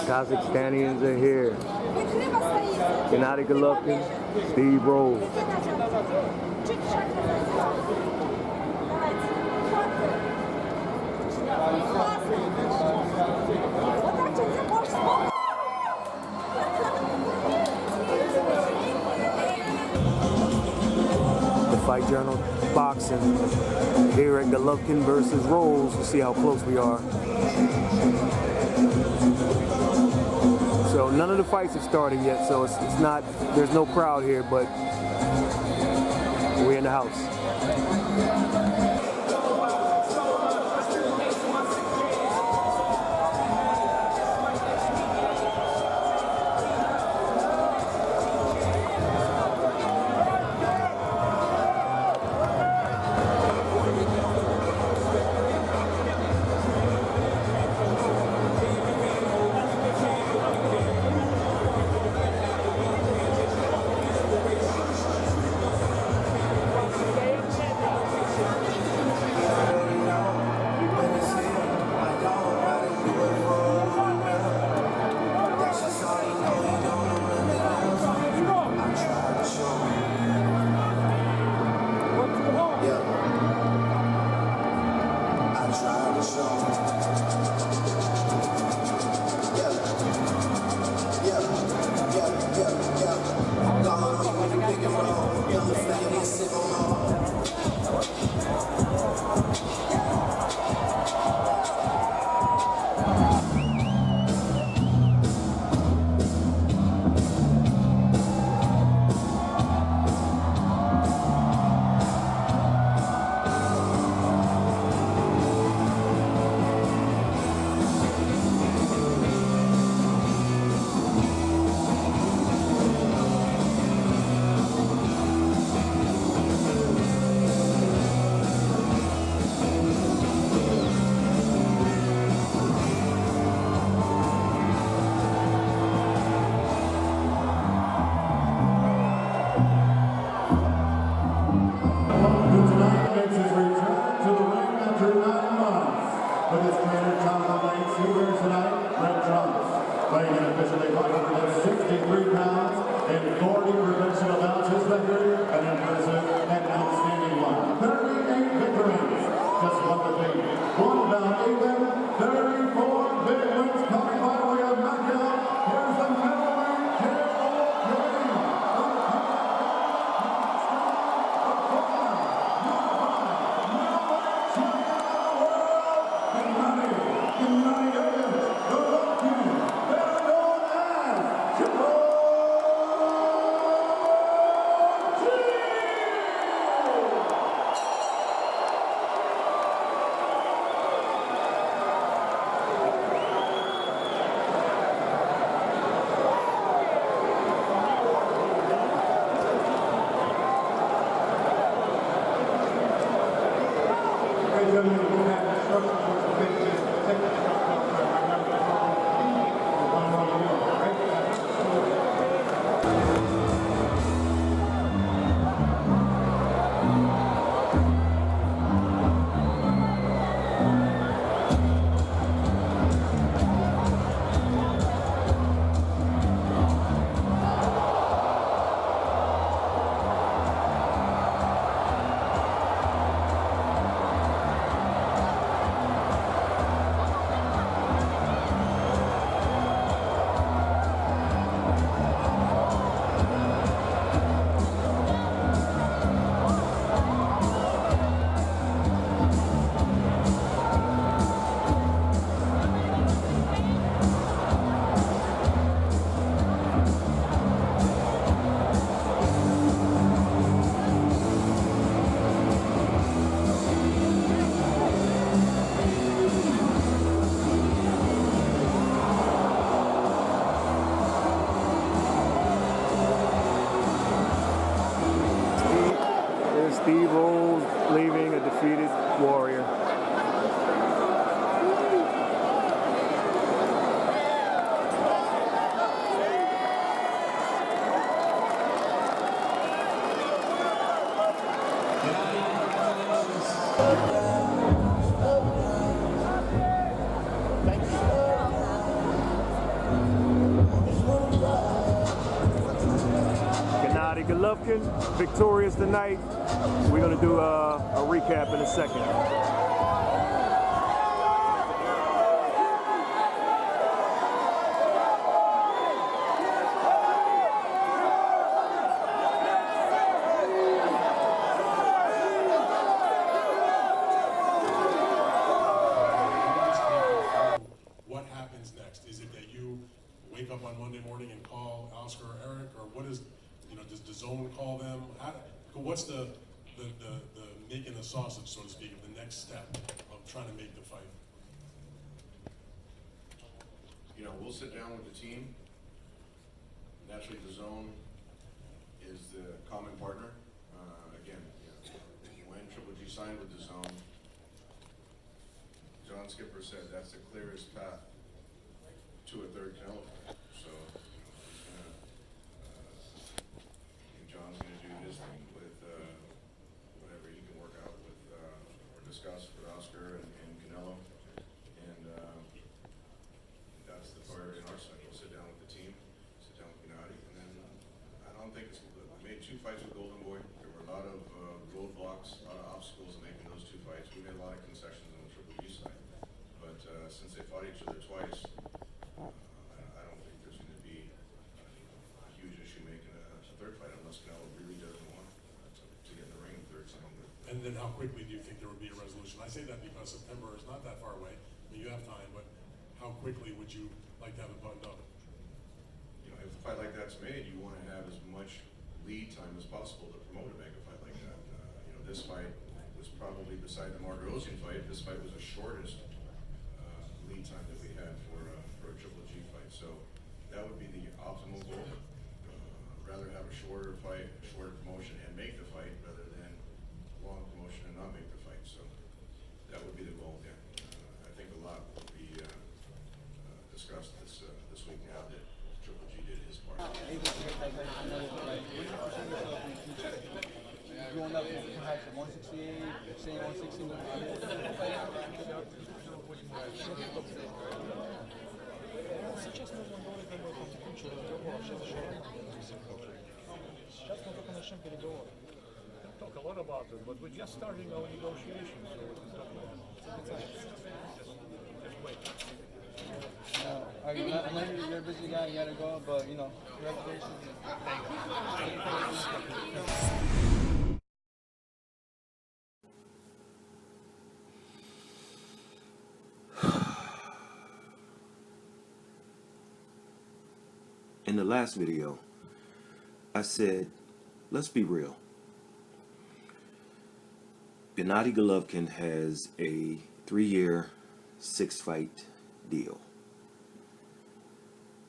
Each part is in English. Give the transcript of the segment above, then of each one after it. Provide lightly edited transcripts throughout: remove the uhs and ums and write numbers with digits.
Kazakhstanians are here. Gennadiy Golovkin, Steve Rolls. The Fight Journal boxing here at Golovkin versus Rolls. We'll see how close we are. So none of the fights have started yet, so it's not, there's no crowd here, but we're in the house. Steve Rolls leaving a defeated warrior. Thank you. Golovkin, victorious tonight. We're going to do a recap in a second. What happens next? Is it that you wake up on Monday morning and call Oscar or Eric, or what is, does the zone call them? What's the making the sausage, so to speak, of the next step of trying to make the fight? We'll sit down with the team. Naturally, the zone is the common partner. Again, when Triple G signed with the zone, John Skipper said that's the clearest path to a third Canelo fight. So John's going to do his thing with whatever he can work out with or discuss with Oscar and Canelo, and that's the priority on our side. We'll sit down with the team, sit down with Gennadiy, and then I don't think it's. We made 2 fights with Golden Boy. There were a lot of roadblocks, a lot of obstacles in making those 2 fights. We made a lot of concessions on the Triple G side. But since they fought each other twice, I don't think there's going to be a huge issue making a third fight unless Canelo really doesn't want to get in the ring a third time. And then how quickly do you think there would be a resolution? I say that because September is not that far away. I mean, you have time, but how quickly would you like to have it buttoned up? If a fight like that's made, you want to have as much lead time as possible to promote a mega fight like that. This fight was probably, beside the Margarosian fight, this fight was the shortest lead time that we had for a Triple G fight. So that would be the optimal goal. Rather have a shorter fight, shorter promotion, and make the fight rather than long promotion and not make the fight. So that would be the goal. Yeah. I think a lot will be discussed this week now that Triple G did his part. Going up perhaps at 168, saying 160. Сейчас нужно говорить об этом текущем разговоре. Сейчас мы только начнем переговоры. Talk a lot about it, but we're just starting our negotiations, so just wait. I know you're a busy guy, you gotta go, but congratulations. In the last video, I said, let's be real. Gennadiy Golovkin has a 3-year, 6-fight deal.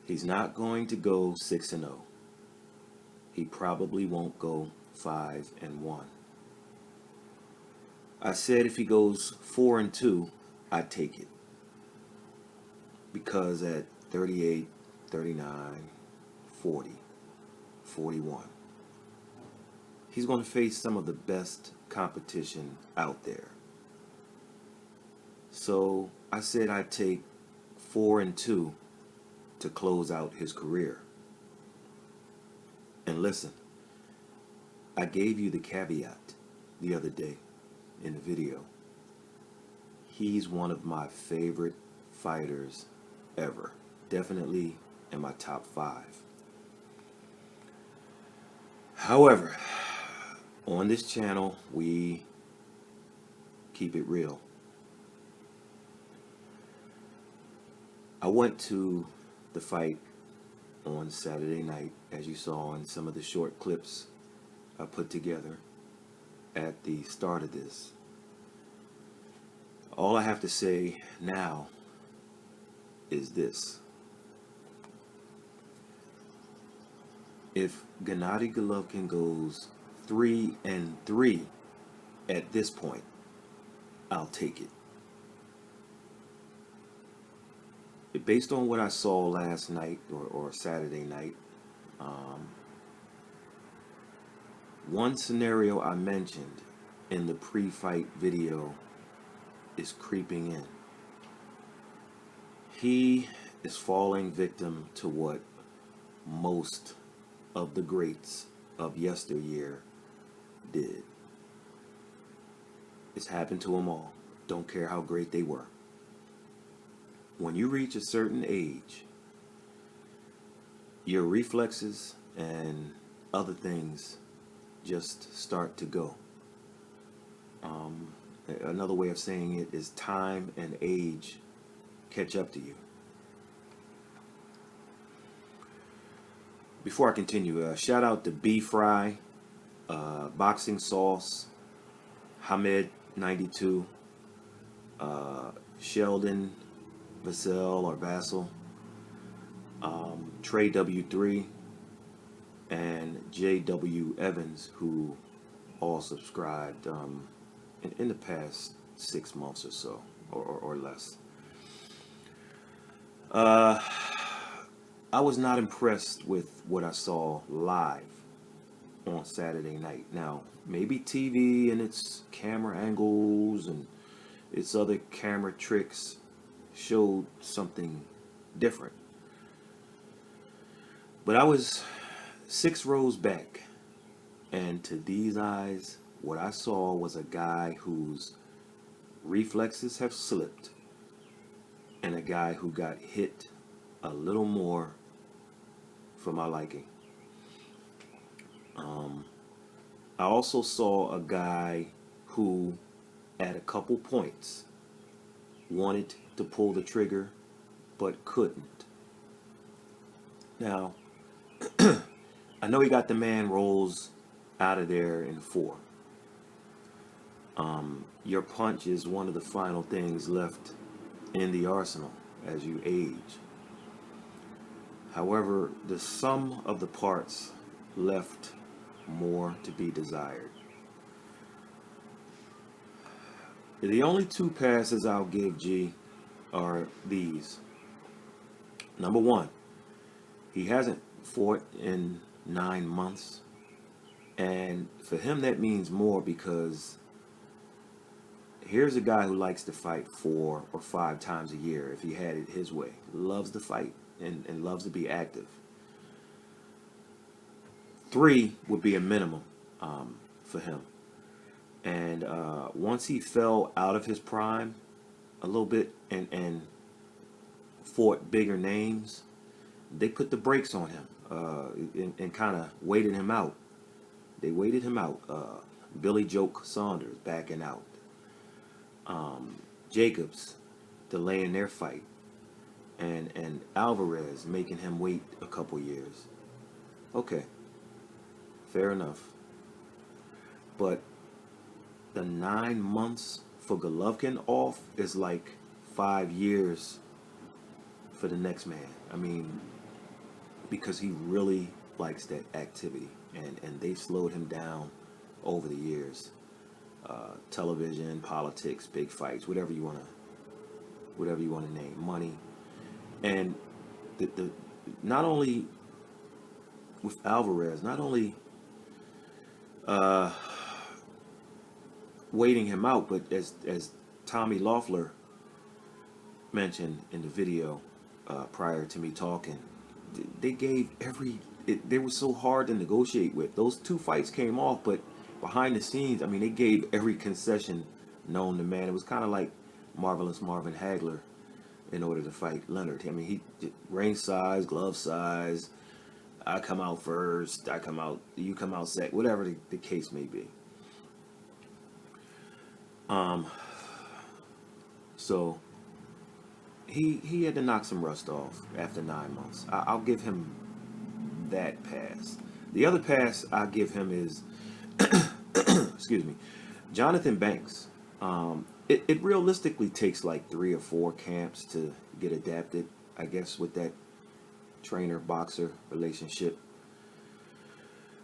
He's not going to go 6-0. He probably won't go 5-1. I said if he goes 4-2, I'd take it. Because at 38, 39, 40, 41, he's going to face some of the best competition out there. So I said I'd take 4-2 to close out his career. And listen, I gave you the caveat the other day in the video. He's one of my favorite fighters ever. Definitely in my top 5. However, on this channel, we keep it real. I went to the fight on Saturday night, as you saw in some of the short clips I put together at the start of this. All I have to say now is this. If Gennadiy Golovkin goes 3-3 at this point, I'll take it. Based on what I saw last night or Saturday night, one scenario I mentioned in the pre-fight video is creeping in. He is falling victim to what most of the greats of yesteryear did. It's happened to them all. Don't care how great they were. When you reach a certain age, your reflexes and other things just start to go. Another way of saying it is time and age catch up to you. Before I continue, shout out to B Fry, Boxing Sauce, Hamed 92, Sheldon Vassell or Vassell, Trey W3, and J.W. Evans, who all subscribed in the past 6 months or so, or less. I was not impressed with what I saw live on Saturday night. Now, maybe TV and its camera angles and its other camera tricks showed something different. But I was 6 rows back, and to these eyes, what I saw was a guy whose reflexes have slipped and a guy who got hit a little more for my liking. I also saw a guy who, at a couple points, wanted to pull the trigger but couldn't. Now, I know he got the man rolls out of there in 4. Your punch is one of the final things left in the arsenal as you age. However, the sum of the parts left more to be desired. The only 2 passes I'll give G are these. Number 1, he hasn't fought in 9 months. And for him that means more, because here's a guy who likes to fight 4 or 5 times a year if he had it his way. Loves to fight and loves to be active. 3 would be a minimum for him. And once he fell out of his prime a little bit and fought bigger names, they put the brakes on him and kind of waited him out. They waited him out. Billy Joke Saunders backing out. Jacobs delaying their fight. And Alvarez making him wait a couple years. Okay. Fair enough. But the 9 months for Golovkin off is like 5 years for the next man. I mean, because he really likes that activity, and they slowed him down over the years. Television, politics, big fights, whatever you want to name, money, and the not only with Alvarez, not only waiting him out, but as Tommy Loeffler mentioned in the video prior to me talking, they gave they were so hard to negotiate with. Those 2 fights came off, but behind the scenes, I mean, they gave every concession known to man. It was kind of like Marvelous Marvin Hagler in order to fight Leonard. I mean, he ring size, glove size, I come out first, you come out second, whatever the case may be. So he had to knock some rust off after 9 months. I'll give him that pass. The other pass I give him is, excuse me, Jonathan Banks. It realistically takes like 3 or 4 camps to get adapted, I guess, with that trainer-boxer relationship.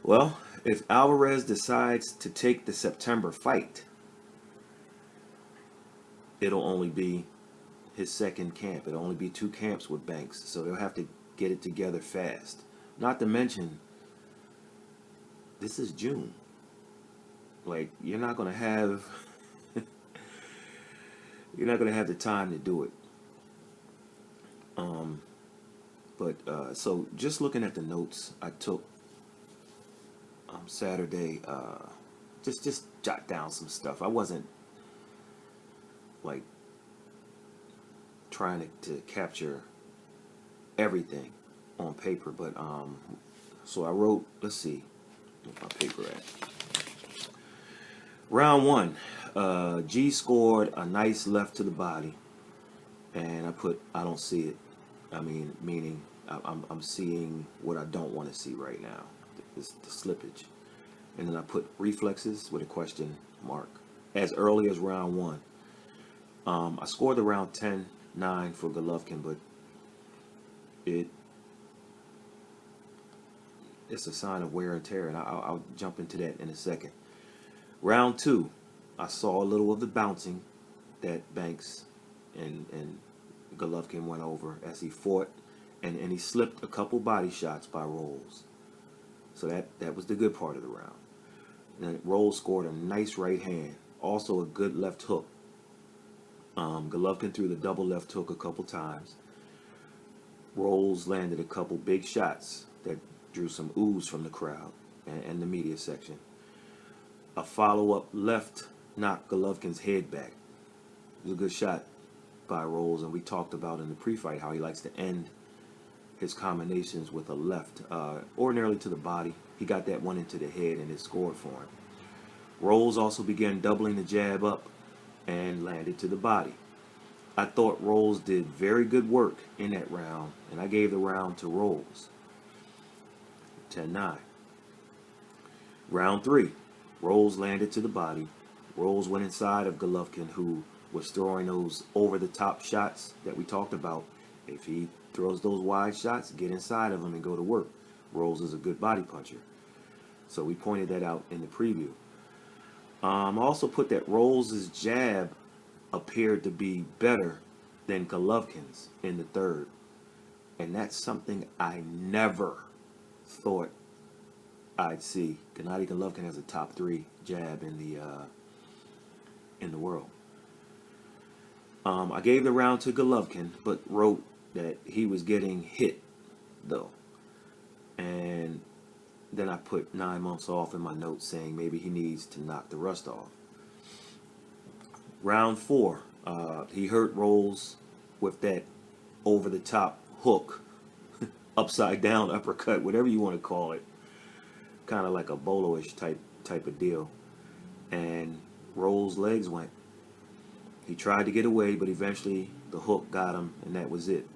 Well, if Alvarez decides to take the September fight, it'll only be his second camp. It'll only be 2 camps with Banks, so they'll have to get it together fast. Not to mention, this is June. Like, you're not going to have the time to do it. So just looking at the notes I took Saturday. Just jot down some stuff. I wasn't like trying to capture everything on paper, but so I wrote. Let's see, where's my paper at? Round one, G scored a nice left to the body, and I put I don't see it. I mean, meaning I'm seeing what I don't want to see right now. It's the slippage, and then I put reflexes with a question mark as early as round one. I scored around 10-9 for Golovkin, but it's a sign of wear and tear, and I'll jump into that in a second. Round two, I saw a little of the bouncing that Banks and Golovkin went over as he fought, and he slipped a couple body shots by Rolls. So that was the good part of the round. And then Rolls scored a nice right hand, also a good left hook. Golovkin threw the double left hook a couple times. Rolls landed a couple big shots that drew some oohs from the crowd and the media section. A follow-up left knocked Golovkin's head back. It was a good shot by Rolls, and we talked about in the pre-fight how he likes to end his combinations with a left, ordinarily to the body. He got that one into the head, and it scored for him. Rolls also began doubling the jab up and landed to the body. I thought Rolls did very good work in that round, and I gave the round to Rolls. 10-9. Round three, Rolls landed to the body. Rolls went inside of Golovkin, who was throwing those over-the-top shots that we talked about. If he throws those wide shots, get inside of him and go to work. Rolls is a good body puncher. So we pointed that out in the preview. I also put that Rolls' jab appeared to be better than Golovkin's in the third. And that's something I never thought I'd see. Gennadiy Golovkin has a top 3 jab in the world. I gave the round to Golovkin, but wrote that he was getting hit, though. And then I put 9 months off in my notes, saying maybe he needs to knock the rust off. Round 4, he hurt Rolls with that over-the-top hook, upside-down uppercut, whatever you want to call it. Kind of like a bolo-ish type of deal. And Rolls' legs went. He tried to get away, but eventually the hook got him, and that was it.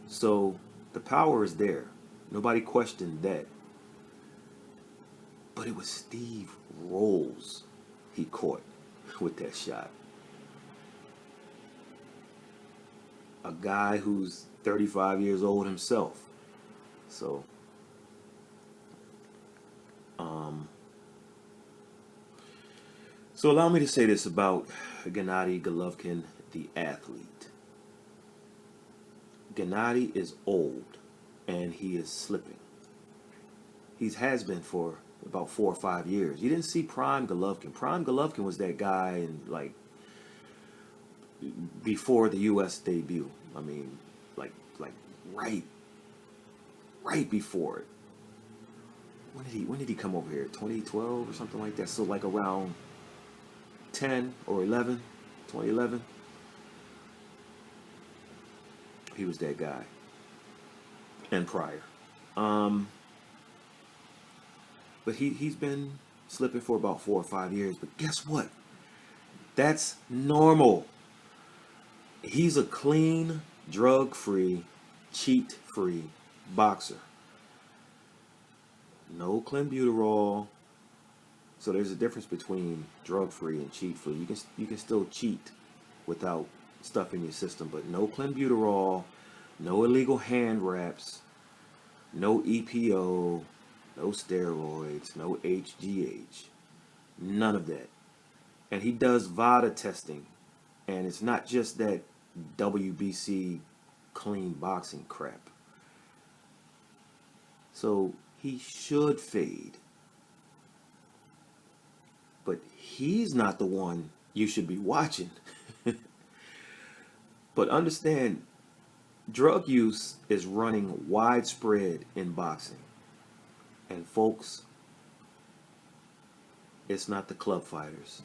So the power is there. Nobody questioned that. But it was Steve Rolls he caught with that shot. A guy who's 35 years old himself. So so allow me to say this about Gennadiy Golovkin, the athlete. Gennadiy is old, and he is slipping. He has been for about 4 or 5 years. You didn't see prime Golovkin. Prime Golovkin was that guy in, like, before the U.S. debut. I mean, like right before it. When did he come over here? 2012 or something like that. So like around 10 or 11, 2011. He was that guy. And prior. But he's been slipping for about 4 or 5 years. But guess what? That's normal. He's a clean, drug-free, cheat-free boxer. No clenbuterol. So there's a difference between drug-free and cheat-free. You can still cheat without stuff in your system, but no clenbuterol, no illegal hand wraps, no EPO, no steroids, no HGH, none of that. And he does VADA testing, and it's not just that WBC clean boxing crap. So he should fade. But he's not the one you should be watching. But understand, drug use is running widespread in boxing. And folks, It's not the club fighters.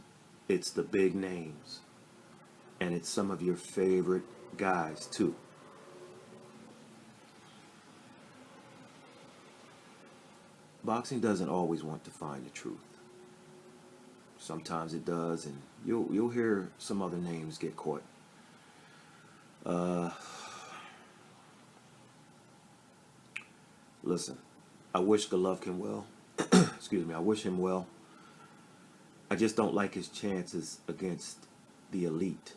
It's the big names. And it's some of your favorite guys, too. Boxing doesn't always want to find the truth. Sometimes it does, and you'll hear some other names get caught. Listen, I wish Golovkin well. Excuse me, I wish him well. I just don't like his chances against the elite.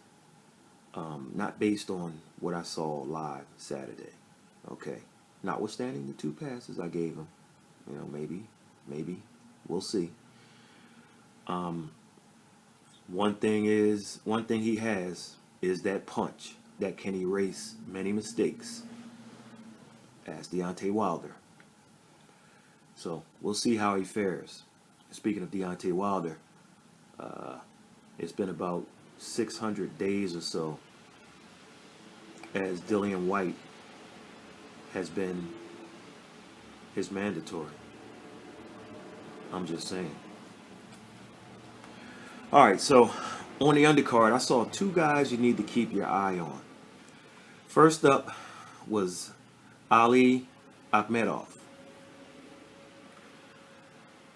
Not based on what I saw live Saturday. Okay. Notwithstanding the 2 passes I gave him. You know, maybe. We'll see. One thing he has is that punch that can erase many mistakes. As Deontay Wilder. So we'll see how he fares. Speaking of Deontay Wilder, it's been about 600 days or so as Dillian White has been his mandatory. I'm just saying. All right, so on the undercard, I saw 2 guys you need to keep your eye on. First up was Ali Akhmedov.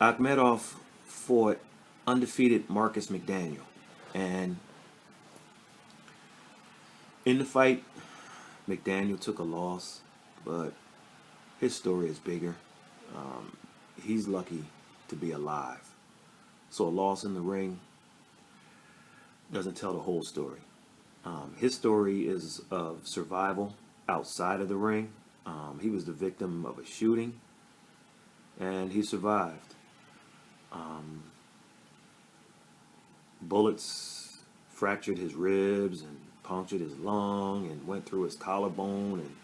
Akhmedov fought undefeated Marcus McDaniel. And in the fight, McDaniel took a loss, but his story is bigger. He's lucky to be alive. So a loss in the ring doesn't tell the whole story. His story is of survival outside of the ring. He was the victim of a shooting, and he survived. Bullets fractured his ribs and punctured his lung and went through his collarbone and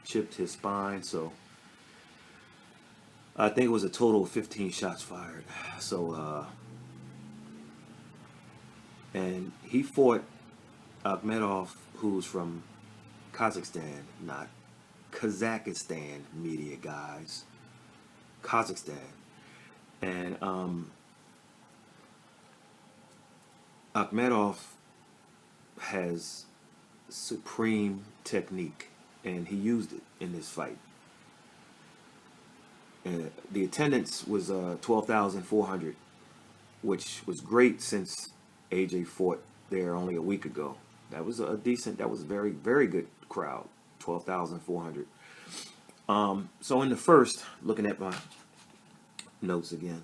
chipped his spine. So I think it was a total of 15 shots fired. So, and he fought Akhmedov, who's from Kazakhstan, not Kazakhstan, media guys. Kazakhstan. And Akhmedov has supreme technique, and he used it in this fight. And the attendance was 12,400, which was great since AJ fought there only a week ago. That was a very, very good crowd, 12,400. So in the first, looking at my notes again,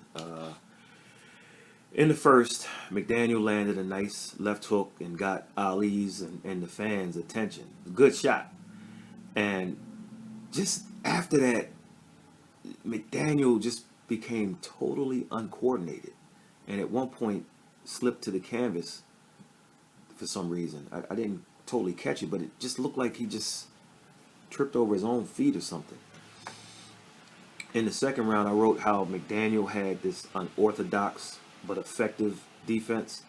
in the first, McDaniel landed a nice left hook and got Ali's and the fans' attention. Good shot. And just after that, McDaniel just became totally uncoordinated. And at one point, slipped to the canvas for some reason. I didn't totally catch it, but it just looked like he just tripped over his own feet or something. In the second round, I wrote how McDaniel had this unorthodox but effective defense.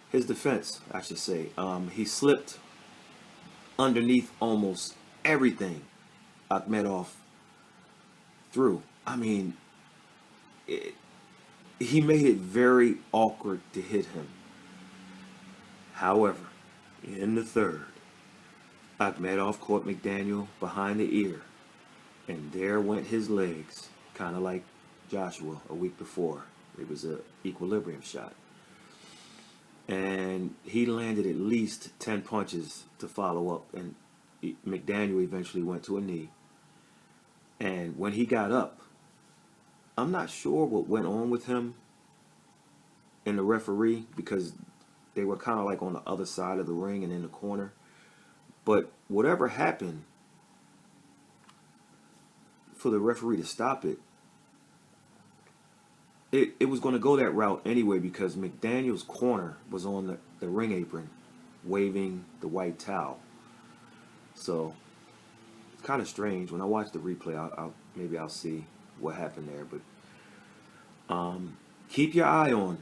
His defense, I should say. He slipped underneath almost everything Akhmedov threw. I mean, he made it very awkward to hit him. However, in the third, Akhmedov caught McDaniel behind the ear, and there went his legs, kind of like Joshua a week before. It was an equilibrium shot. And he landed at least 10 punches to follow up, and McDaniel eventually went to a knee. And when he got up, I'm not sure what went on with him and the referee, because they were kind of like on the other side of the ring and in the corner. But whatever happened for the referee to stop it, it was going to go that route anyway, because McDaniel's corner was on the ring apron waving the white towel. So it's kind of strange. When I watch the replay, maybe I'll see what happened there. But keep your eye on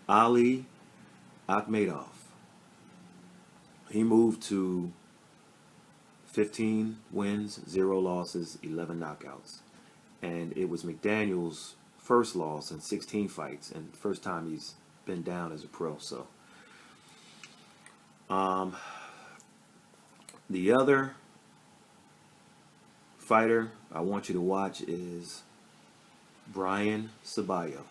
Ali Akhmedov. He moved to 15 wins, 0 losses, 11 knockouts. And it was McDaniel's first loss in 16 fights, and first time he's been down as a pro. So, the other fighter I want you to watch is Brian Ceballos.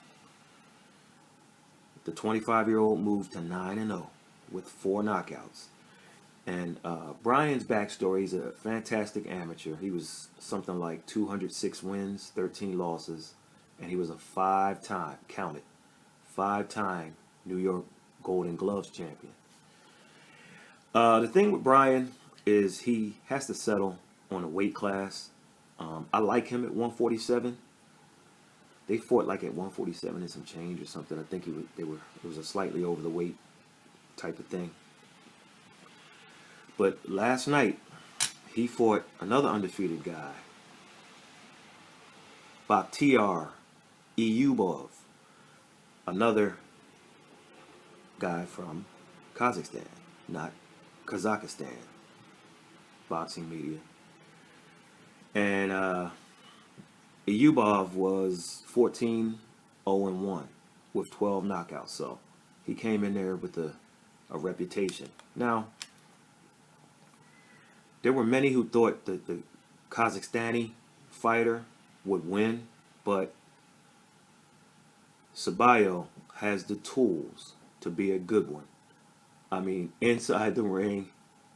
The 25-year-old moved to 9-0 with 4 knockouts. And Brian's backstory, he's a fantastic amateur. He was something like 206 wins, 13 losses, and he was a 5-time, count it, 5-time New York Golden Gloves champion. The thing with Brian is he has to settle on a weight class. I like him at 147. They fought like at 147 and some change or something. I think it was a slightly over the weight type of thing. But last night, he fought another undefeated guy, Bakhtiar Eyubov, another guy from Kazakhstan, not Kazakhstan, boxing media. And Eyubov was 14-0-1 with 12 knockouts, so he came in there with a reputation. Now, there were many who thought that the Kazakhstani fighter would win, but Ceballos has the tools to be a good one. I mean, inside the ring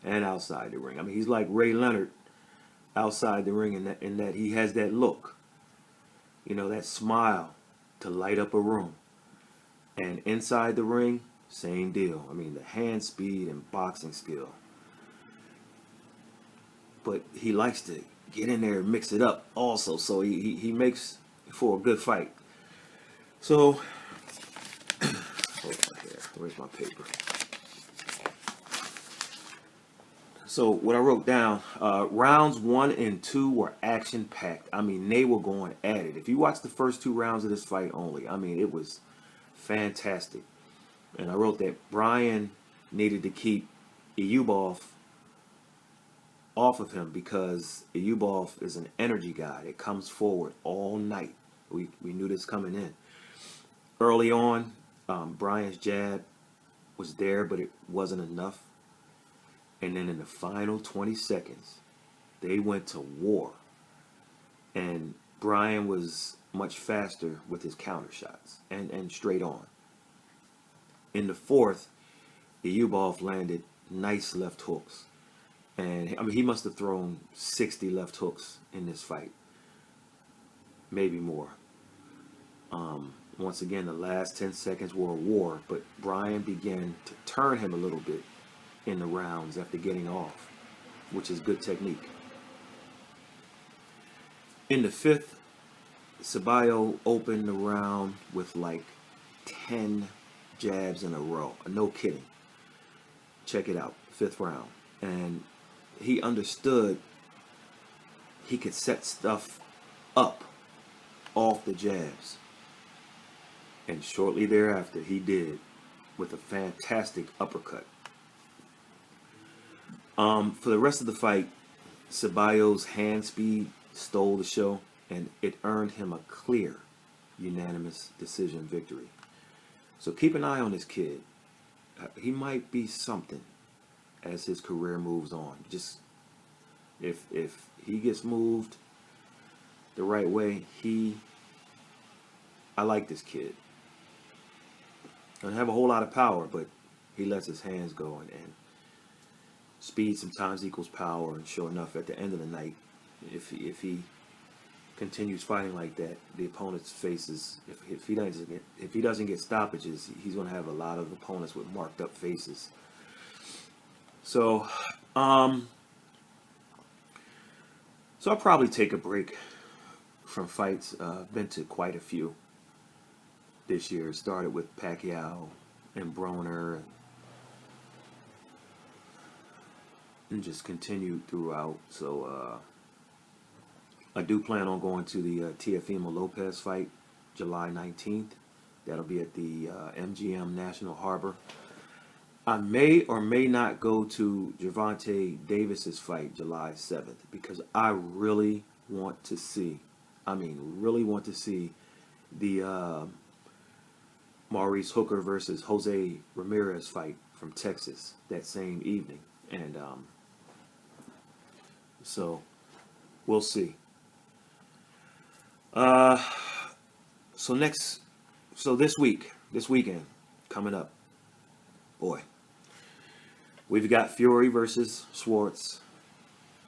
and outside the ring. I mean, he's like Ray Leonard outside the ring in that he has that look, you know, that smile to light up a room. And inside the ring, same deal. I mean, the hand speed and boxing skill. But he likes to get in there and mix it up also. So he makes for a good fight. So, hold on here. Where's my paper? So what I wrote down, rounds 1 and 2 were action-packed. I mean, they were going at it. If you watch the first 2 rounds of this fight only, I mean, it was fantastic. And I wrote that Brian needed to keep Eyubov off of him because Eyubov is an energy guy that comes forward all night. We knew this coming in. Early on, Brian's jab was there, but it wasn't enough. And then in the final 20 seconds, they went to war. And Brian was much faster with his counter shots and straight on. In the fourth, Eyubov landed nice left hooks. And I mean, he must have thrown 60 left hooks in this fight. Maybe more. Once again, the last 10 seconds were a war, but Brian began to turn him a little bit in the rounds after getting off, which is good technique. In the fifth, Ceballos opened the round with like 10 jabs in a row. No kidding. Check it out. 5th round. And he understood he could set stuff up off the jabs. And shortly thereafter, he did with a fantastic uppercut. For the rest of the fight, Ceballos' hand speed stole the show, and it earned him a clear, unanimous decision victory. So keep an eye on this kid. He might be something as his career moves on. Just if he gets moved the right way, I like this kid. Doesn't have a whole lot of power, but he lets his hands go, and speed sometimes equals power. And sure enough, at the end of the night, if he continues fighting like that, the opponent's faces, if he doesn't get stoppages, he's going to have a lot of opponents with marked up faces. So I'll probably take a break from fights. Been to quite a few this year. Started with Pacquiao and Broner, and just continued throughout. So I do plan on going to the Teofimo Lopez fight July 19th. That'll be at the MGM National Harbor. I may or may not go to Gervonta Davis's fight July 7th because I really want to see, the Maurice Hooker versus Jose Ramirez fight from Texas that same evening, and so we'll see. So this weekend coming up, boy, we've got Fury versus Schwartz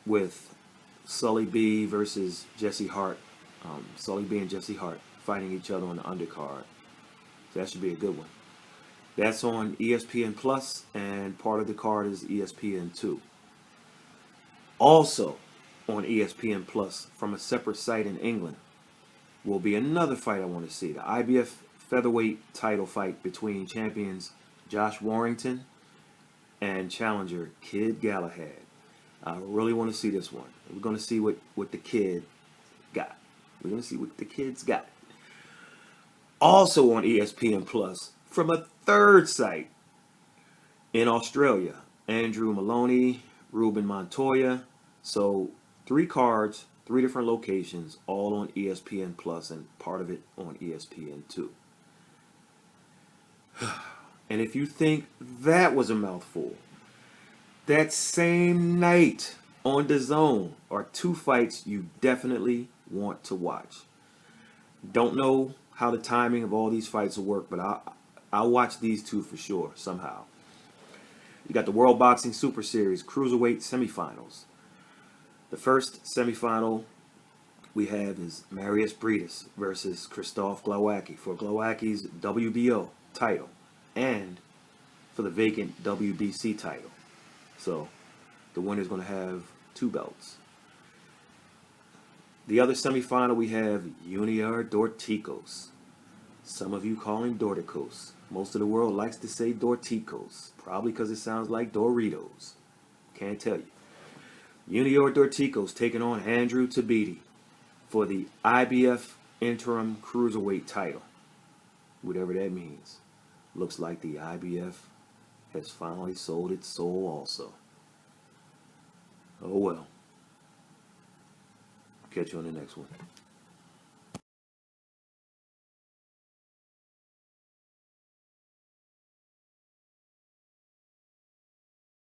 with Sully B versus Jesse Hart. Sully B and Jesse Hart fighting each other on the undercard. So that should be a good one. That's on ESPN Plus, and part of the card is ESPN2. Also on ESPN Plus, from a separate site in England, will be another fight I want to see. The IBF featherweight title fight between champions Josh Warrington and challenger Kid Galahad. I really want to see this one. We're going to see what the kid got. We're going to see what the kid's got. Also on ESPN Plus, from a third site in Australia, Andrew Maloney, Ruben Montoya. So 3 cards, 3 different locations, all on ESPN Plus, and part of it on ESPN2. And if you think that was a mouthful, that same night on DAZN are 2 fights you definitely want to watch. Don't know how the timing of all these fights will work, but I'll watch these 2 for sure somehow. You got the World Boxing Super Series Cruiserweight semifinals. The first semifinal we have is Marius Briedis versus Krzysztof Glowacki for Glowacki's WBO title and for the vacant WBC title. So the winner's going to have 2 belts. The other semifinal we have Junior Dorticos. Some of you call him Dorticos. Most of the world likes to say Dorticos, probably because it sounds like Doritos. Can't tell you. Junior Dorticos taking on Andrew Tabiti for the IBF interim cruiserweight title. Whatever that means. Looks like the IBF has finally sold its soul also. Oh well. Catch you on the next one.